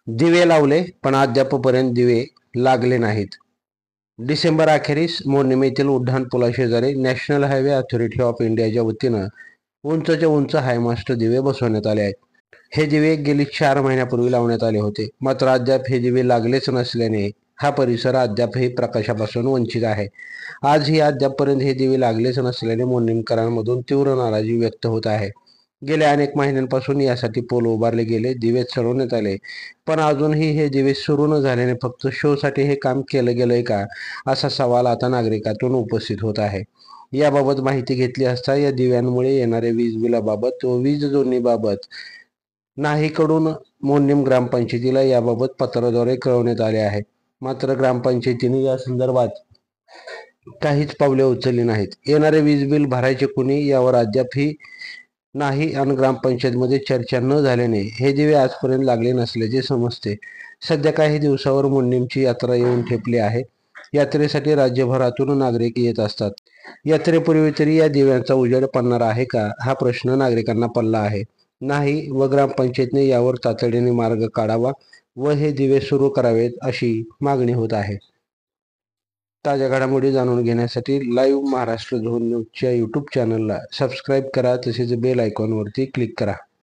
दिवे लावले पण अद्यापपर्यंत दिवे लागले नाहीत. डिसेंबर अखेरीस मोर्निम येथील उड्डाणपुला शेजारी नॅशनल हायवे अथॉरिटी ऑफ इंडियाच्या वतीनं उंचच्या उंच हायमास्ट दिवे बसवण्यात आले आहेत. हे दिवे गेली 4 महिन्यापूर्वी लावण्यात आले होते. मात्र अद्याप हे दिवे लागलेच नसल्याने हा परिसर अद्यापही प्रकाशापासून वंचित आहे. आजही अद्यापपर्यंत हे दिवे लागलेच नसल्याने मोर्निमकरांमधून तीव्र नाराजी व्यक्त होत आहे. गेल्या अनेक महिन्यांपासून यासाठी पोल उभारले गेले, दिवे चढवण्यात आले, पण अजूनही हे दिवे सुरू न झाल्याने फक्त शोसाठी हे काम केलं गेलंय का, असा सवाल आता नागरिकांतून उपस्थित होत आहे. याबाबत माहिती घेतली असता या दिव्यांमुळे येणाऱ्या वीज बिलाबाबत व वीज जोडणीबाबत नाहीकडून मोर्निम ग्रामपंचायतीला याबाबत पत्राद्वारे कळवण्यात आले आहे. मात्र ग्रामपंचायतीने या संदर्भात काहीच पावले उचलली नाहीत. येणारे वीज बिल भरायचे कुणी यावर अद्यापही नाही आणि ग्रामपंचायतमध्ये चर्चा न झाल्याने हे दिवे आजपर्यंत लागले नसल्याचे समजते. सध्या काही दिवसावर मोर्निमची यात्रा येऊन ठेपली आहे. यात्रेसाठी राज्यभरातून नागरिक येत असतात. यात्रेपूर्वी तरी या दिव्यांचा उजेड पडणार आहे का, हा प्रश्न नागरिकांना पडला आहे. नाही व ग्रामपंचायतीने यावर तातडीने मार्ग काढावा व हे दिवे सुरू करावेत अशी मागणी होत आहे. ताज्या घडामोडी जाणून घेण्यासाठी लाईव्ह महाराष्ट्र झोन न्यूजच्या यूट्यूब चॅनलला सबस्क्राईब करा, तसेच बेल आयकॉनवरती क्लिक करा.